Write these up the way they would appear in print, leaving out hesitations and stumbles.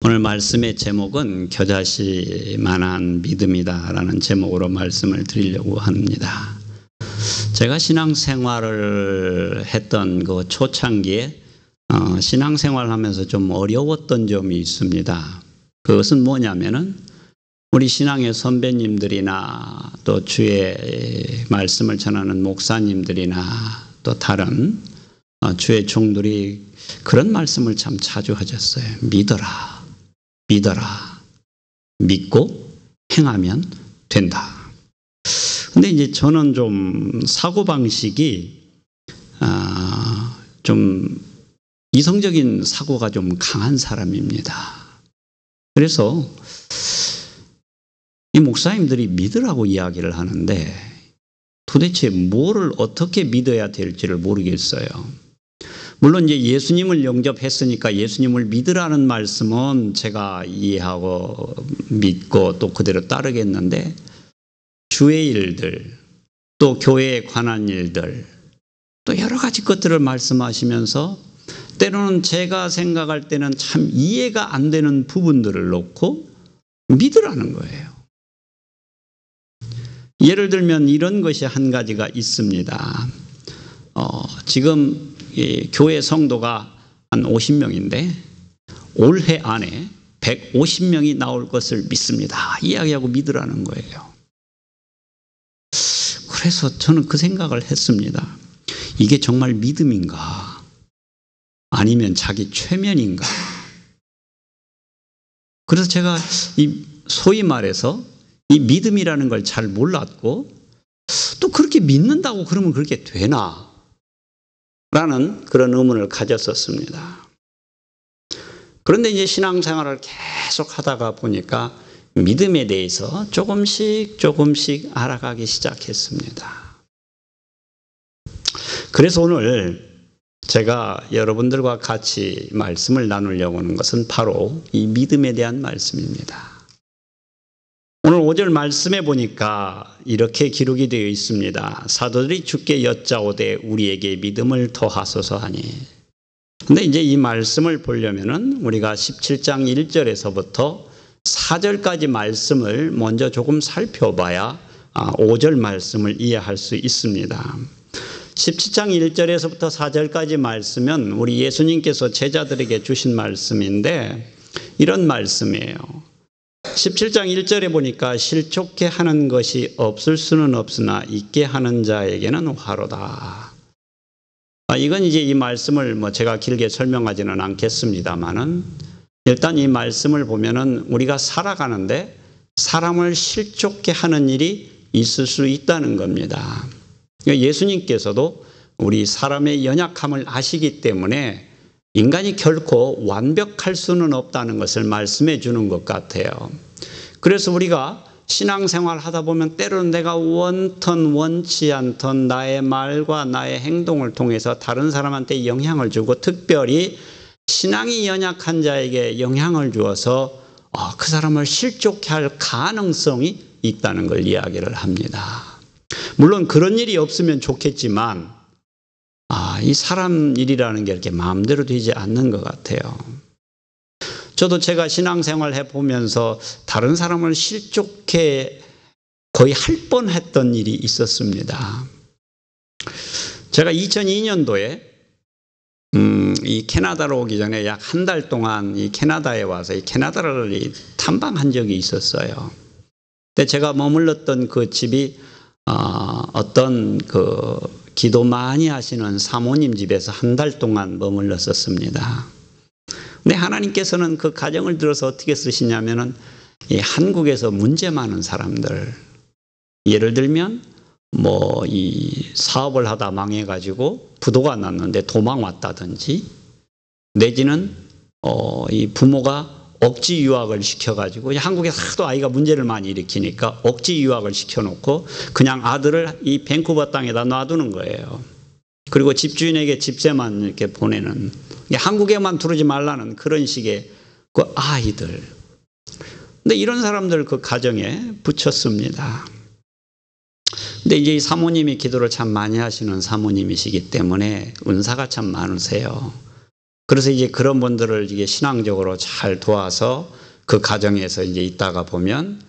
오늘 말씀의 제목은 겨자씨만한 믿음이다라는 제목으로 말씀을 드리려고 합니다. 제가 신앙생활을 했던 그 초창기에 신앙생활하면서 좀 어려웠던 점이 있습니다. 그것은 뭐냐면은 우리 신앙의 선배님들이나 또 주의 말씀을 전하는 목사님들이나 또 다른 주의 종들이 그런 말씀을 참 자주 하셨어요. 믿어라. 믿어라. 믿고 행하면 된다. 근데 이제 저는 좀 사고방식이 좀 이성적인 사고가 좀 강한 사람입니다. 그래서 이 목사님들이 믿으라고 이야기를 하는데 도대체 뭐를 어떻게 믿어야 될지를 모르겠어요. 물론 이제 예수님을 영접했으니까 예수님을 믿으라는 말씀은 제가 이해하고 믿고 또 그대로 따르겠는데 주의 일들, 또 교회에 관한 일들, 또 여러 가지 것들을 말씀하시면서 때로는 제가 생각할 때는 참 이해가 안 되는 부분들을 놓고 믿으라는 거예요. 예를 들면 이런 것이 한 가지가 있습니다. 지금 교회 성도가 한 50명인데 올해 안에 150명이 나올 것을 믿습니다. 이야기하고 믿으라는 거예요. 그래서 저는 그 생각을 했습니다. 이게 정말 믿음인가? 아니면 자기 최면인가? 그래서 제가 소위 말해서 이 믿음이라는 걸 잘 몰랐고 또 그렇게 믿는다고 그러면 그렇게 되나? 라는 그런 의문을 가졌었습니다. 그런데 이제 신앙생활을 계속 하다가 보니까 믿음에 대해서 조금씩 알아가기 시작했습니다. 그래서 오늘 제가 여러분들과 같이 말씀을 나누려고 하는 것은 바로 이 믿음에 대한 말씀입니다. 오늘 5절 말씀에 보니까 이렇게 기록이 되어 있습니다. 사도들이 주께 여짜오되 우리에게 믿음을 더하소서 하니. 근데 이제 이 말씀을 보려면은 우리가 17장 1절에서부터 4절까지 말씀을 먼저 조금 살펴봐야 5절 말씀을 이해할 수 있습니다. 17장 1절에서부터 4절까지 말씀은 우리 예수님께서 제자들에게 주신 말씀인데 이런 말씀이에요. 17장 1절에 보니까 실족케 하는 것이 없을 수는 없으나 있게 하는 자에게는 화로다. 이건 이제 이 말씀을 제가 길게 설명하지는 않겠습니다만은 일단 이 말씀을 보면은 우리가 살아가는데 사람을 실족케 하는 일이 있을 수 있다는 겁니다. 예수님께서도 우리 사람의 연약함을 아시기 때문에 인간이 결코 완벽할 수는 없다는 것을 말씀해 주는 것 같아요. 그래서 우리가 신앙생활 하다 보면 때로는 내가 원턴 원치 않던 나의 말과 나의 행동을 통해서 다른 사람한테 영향을 주고 특별히 신앙이 연약한 자에게 영향을 주어서 그 사람을 실족케 할 가능성이 있다는 걸 이야기를 합니다. 물론 그런 일이 없으면 좋겠지만 이 사람 일이라는 게 이렇게 마음대로 되지 않는 것 같아요. 저도 제가 신앙생활 해보면서 다른 사람을 실족해 거의 할 뻔했던 일이 있었습니다. 제가 2002년도에 이 캐나다로 오기 전에 약 한 달 동안 이 캐나다에 와서 이 캐나다를 탐방한 적이 있었어요. 근데 제가 머물렀던 그 집이 어떤 그 기도 많이 하시는 사모님 집에서 한 달 동안 머물렀었습니다. 근데 하나님께서는 그 가정을 들어서 어떻게 쓰시냐면은 이 한국에서 문제 많은 사람들, 예를 들면 이 사업을 하다 망해가지고 부도가 났는데 도망 왔다든지 내지는 이 부모가 억지 유학을 시켜가지고 한국에 하도 아이가 문제를 많이 일으키니까 억지 유학을 시켜놓고 그냥 아들을 이 밴쿠버 땅에다 놔두는 거예요. 그리고 집주인에게 집세만 이렇게 보내는, 한국에만 두르지 말라는 그런 식의 그 아이들. 근데 이런 사람들 그 가정에 붙였습니다. 근데 이제 이 사모님이 기도를 참 많이 하시는 사모님이시기 때문에 은사가 참 많으세요. 그래서 이제 그런 분들을 이게 신앙적으로 잘 도와서 그 가정에서 이제 있다가 보면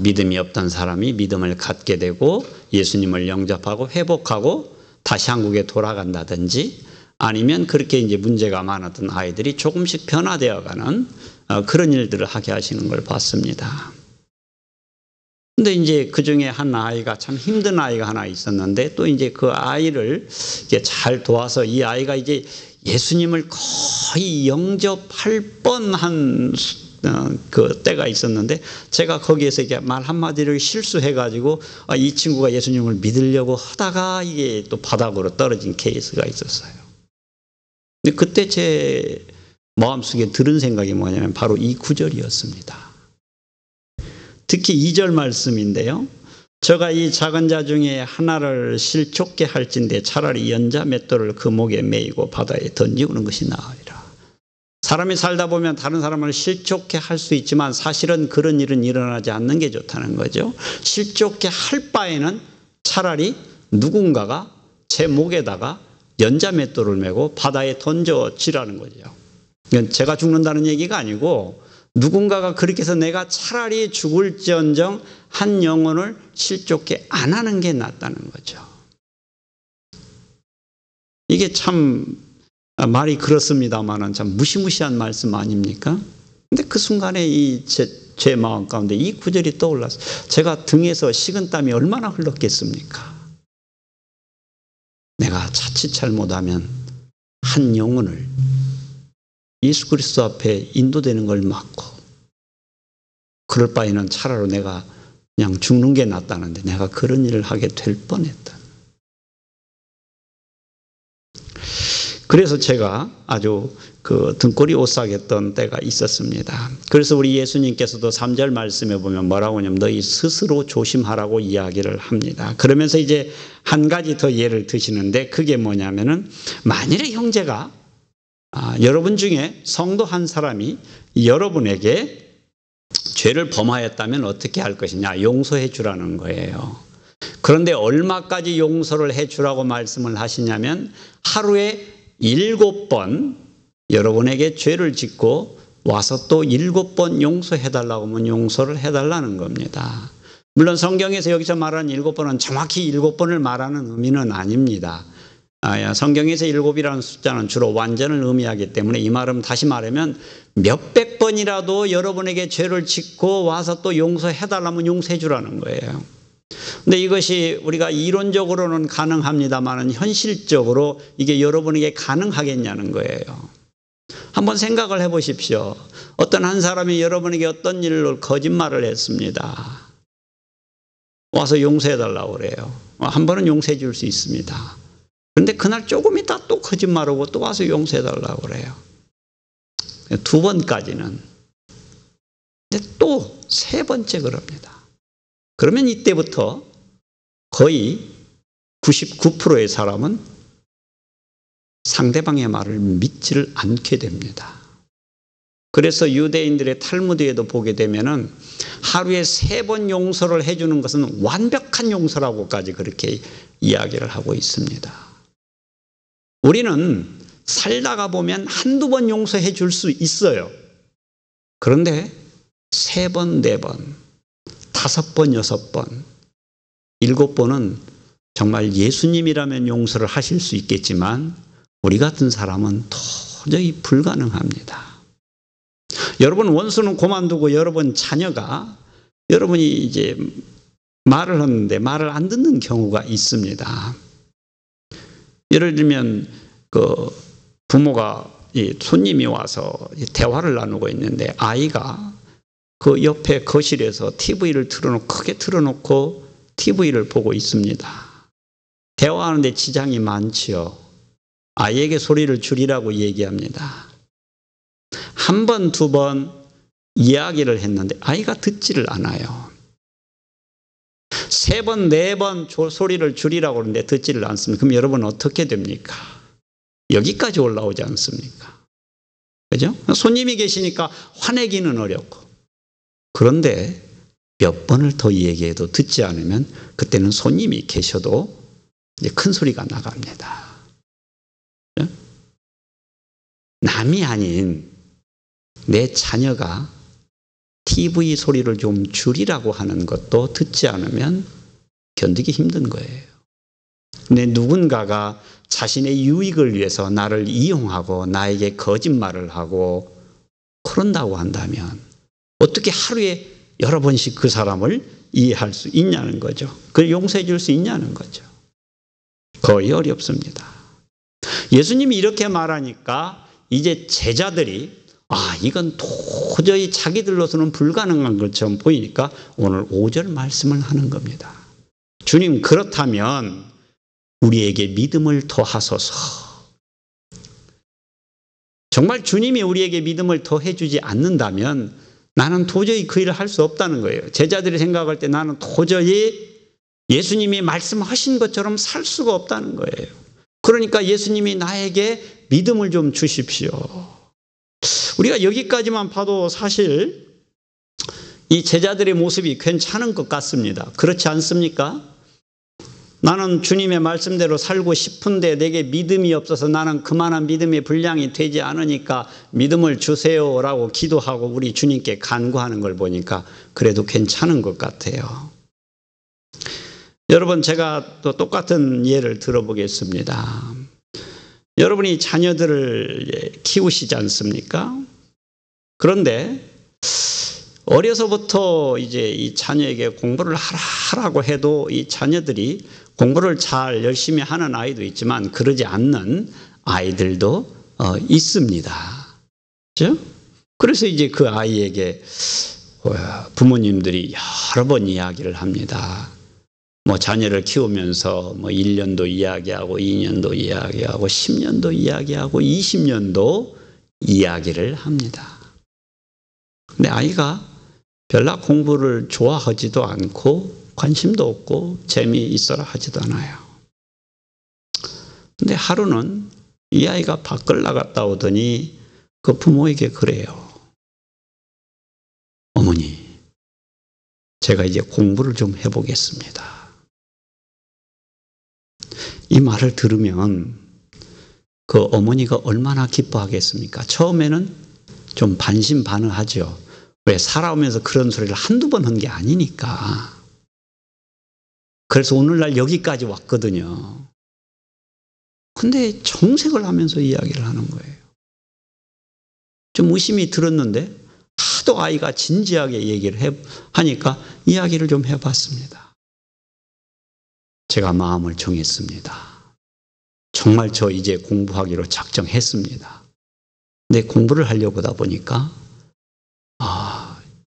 믿음이 없던 사람이 믿음을 갖게 되고 예수님을 영접하고 회복하고 다시 한국에 돌아간다든지 아니면 그렇게 이제 문제가 많았던 아이들이 조금씩 변화되어 가는 그런 일들을 하게 하시는 걸 봤습니다. 근데 이제 그 중에 한 아이가 참 힘든 아이가 하나 있었는데 또 이제 그 아이를 잘 도와서 이 아이가 이제 예수님을 거의 영접할 뻔한 그 때가 있었는데 제가 거기에서 이렇게 말 한마디를 실수해가지고 이 친구가 예수님을 믿으려고 하다가 이게 또 바닥으로 떨어진 케이스가 있었어요. 근데 그때 제 마음속에 들은 생각이 뭐냐면 바로 이 구절이었습니다. 특히 2절 말씀인데요. 저가 이 작은 자 중에 하나를 실족게 할진대 차라리 연자 맷돌을 그 목에 매이고 바다에 던지우는 것이 나으리라. 사람이 살다 보면 다른 사람을 실족게 할 수 있지만 사실은 그런 일은 일어나지 않는 게 좋다는 거죠. 실족게 할 바에는 차라리 누군가가 제 목에다가 연자 맷돌을 메고 바다에 던져지라는 거죠. 이건 제가 죽는다는 얘기가 아니고 누군가가 그렇게 해서 내가 차라리 죽을지언정 한 영혼을 실족게 안 하는 게 낫다는 거죠. 이게 참 말이 그렇습니다만은 참 무시무시한 말씀 아닙니까? 근데 그 순간에 제 마음 가운데 이 구절이 떠올랐어요. 제가 등에서 식은땀이 얼마나 흘렀겠습니까? 내가 자칫 잘못하면 한 영혼을 예수 그리스도 앞에 인도되는 걸 막고 그럴 바에는 차라리 내가 그냥 죽는 게 낫다는데 내가 그런 일을 하게 될 뻔했다. 그래서 제가 아주 그 등골이 오싹했던 때가 있었습니다. 그래서 우리 예수님께서도 3절 말씀에 보면 뭐라고 하냐면 너희 스스로 조심하라고 이야기를 합니다. 그러면서 이제 한 가지 더 예를 드시는데 그게 뭐냐면은 만일에 형제가 여러분 중에 성도 한 사람이 여러분에게 죄를 범하였다면 어떻게 할 것이냐? 용서해 주라는 거예요. 그런데 얼마까지 용서를 해 주라고 말씀을 하시냐면 하루에 7번 여러분에게 죄를 짓고 와서 또 7번 용서해 달라고 하면 용서를 해 달라는 겁니다. 물론 성경에서 여기서 말하는 7번은 정확히 7번을 말하는 의미는 아닙니다. 성경에서 7이라는 숫자는 주로 완전을 의미하기 때문에 이 말은 다시 말하면 몇백 번이라도 여러분에게 죄를 짓고 와서 또 용서해 달라면 용서해 주라는 거예요. 근데 이것이 우리가 이론적으로는 가능합니다만 현실적으로 이게 여러분에게 가능하겠냐는 거예요. 한번 생각을 해 보십시오. 어떤 한 사람이 여러분에게 어떤 일로 거짓말을 했습니다. 와서 용서해 달라고 그래요. 한 번은 용서해 줄 수 있습니다. 그런데 그날 조금 있다 또 거짓말하고 또 와서 용서해 달라고 그래요. 2번까지는. 근데 또 3번째 그럽니다. 그러면 이때부터 거의 99%의 사람은 상대방의 말을 믿지를 않게 됩니다. 그래서 유대인들의 탈무드에도 보게 되면은 하루에 3번 용서를 해주는 것은 완벽한 용서라고까지 그렇게 이야기를 하고 있습니다. 우리는 살다가 보면 한두 번 용서해 줄 수 있어요. 그런데 3번, 4번, 5번, 6번, 7번은 정말 예수님이라면 용서를 하실 수 있겠지만 우리 같은 사람은 도저히 불가능합니다. 여러분 원수는 그만두고 여러분 자녀가 여러분이 이제 말을 하는데 말을 안 듣는 경우가 있습니다. 예를 들면 그 부모가 손님이 와서 대화를 나누고 있는데 아이가 그 옆에 거실에서 TV를 크게 틀어놓고 TV를 보고 있습니다. 대화하는데 지장이 많지요. 아이에게 소리를 줄이라고 얘기합니다. 한 번, 2번 이야기를 했는데 아이가 듣지를 않아요. 3번, 4번 소리를 줄이라고 하는데 듣지를 않습니다. 그럼 여러분 어떻게 됩니까? 여기까지 올라오지 않습니까? 그죠? 손님이 계시니까 화내기는 어렵고. 그런데 몇 번을 더 얘기해도 듣지 않으면 그때는 손님이 계셔도 이제 큰 소리가 나갑니다. 남이 아닌 내 자녀가 TV 소리를 좀 줄이라고 하는 것도 듣지 않으면 견디기 힘든 거예요. 근데 누군가가 자신의 유익을 위해서 나를 이용하고 나에게 거짓말을 하고 그런다고 한다면 어떻게 하루에 여러 번씩 그 사람을 이해할 수 있냐는 거죠. 그걸 용서해 줄 수 있냐는 거죠. 거의 어렵습니다. 예수님이 이렇게 말하니까 이제 제자들이 이건 도저히 자기들로서는 불가능한 것처럼 보이니까 오늘 5절 말씀을 하는 겁니다. 주님, 그렇다면 우리에게 믿음을 더하소서. 정말 주님이 우리에게 믿음을 더해 주지 않는다면 나는 도저히 그 일을 할 수 없다는 거예요. 제자들이 생각할 때 나는 도저히 예수님이 말씀하신 것처럼 살 수가 없다는 거예요. 그러니까 예수님이 나에게 믿음을 좀 주십시오. 우리가 여기까지만 봐도 사실 이 제자들의 모습이 괜찮은 것 같습니다. 그렇지 않습니까? 나는 주님의 말씀대로 살고 싶은데 내게 믿음이 없어서 나는 그만한 믿음의 분량이 되지 않으니까 믿음을 주세요라고 기도하고 우리 주님께 간구하는 걸 보니까 그래도 괜찮은 것 같아요. 여러분, 제가 또 똑같은 예를 들어보겠습니다. 여러분이 자녀들을 키우시지 않습니까? 그런데 어려서부터 이제 이 자녀에게 공부를 하라고 해도 이 자녀들이 공부를 잘 열심히 하는 아이도 있지만 그러지 않는 아이들도 있습니다. 그렇죠? 그래서 이제 그 아이에게 부모님들이 여러 번 이야기를 합니다. 자녀를 키우면서 1년도 이야기하고 2년도 이야기하고 10년도 이야기하고 20년도 이야기를 합니다. 근데 아이가 별로 공부를 좋아하지도 않고 관심도 없고 재미있어라 하지도 않아요. 근데 하루는 이 아이가 밖을 나갔다 오더니 그 부모에게 그래요. 어머니, 제가 이제 공부를 좀 해보겠습니다. 이 말을 들으면 그 어머니가 얼마나 기뻐하겠습니까? 처음에는 좀 반신반의하죠. 왜? 살아오면서 그런 소리를 한두 번 한 게 아니니까. 그래서 오늘날 여기까지 왔거든요. 근데 정색을 하면서 이야기를 하는 거예요. 좀 의심이 들었는데 하도 아이가 진지하게 얘기를 하니까 이야기를 좀 해봤습니다. 제가 마음을 정했습니다. 정말 저 이제 공부하기로 작정했습니다. 근데 공부를 하려고 하다 보니까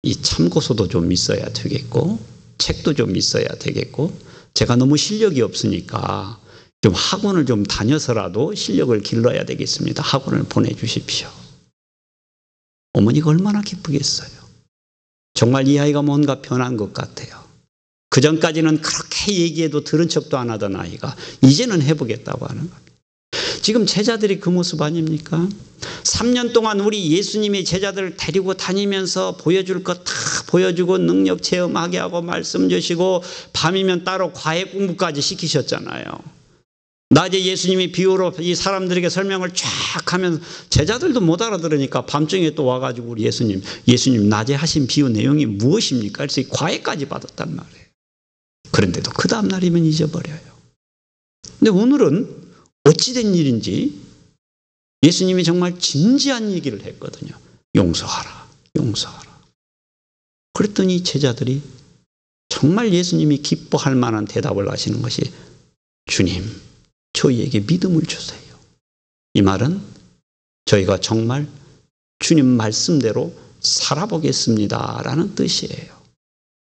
이 참고서도 좀 있어야 되겠고 책도 좀 있어야 되겠고 제가 너무 실력이 없으니까 좀 학원을 좀 다녀서라도 실력을 길러야 되겠습니다. 학원을 보내주십시오. 어머니가 얼마나 기쁘겠어요. 정말 이 아이가 뭔가 변한 것 같아요. 그전까지는 그렇게 얘기해도 들은 척도 안 하던 아이가 이제는 해보겠다고 하는 겁니다. 지금 제자들이 그 모습 아닙니까? 3년 동안 우리 예수님이 제자들을 데리고 다니면서 보여줄 것 다 보여주고 능력 체험하게 하고 말씀 주시고 밤이면 따로 과외 공부까지 시키셨잖아요. 낮에 예수님이 비유로 이 사람들에게 설명을 쫙 하면 제자들도 못 알아들으니까 밤중에 또 와가지고 우리 예수님 낮에 하신 비유 내용이 무엇입니까? 그래서 과외까지 받았단 말이에요. 그런데도 그 다음날이면 잊어버려요. 근데 오늘은 어찌된 일인지 예수님이 정말 진지한 얘기를 했거든요. 용서하라, 용서하라. 그랬더니 제자들이 정말 예수님이 기뻐할 만한 대답을 하시는 것이 주님, 저희에게 믿음을 주세요. 이 말은 저희가 정말 주님 말씀대로 살아보겠습니다 라는 뜻이에요.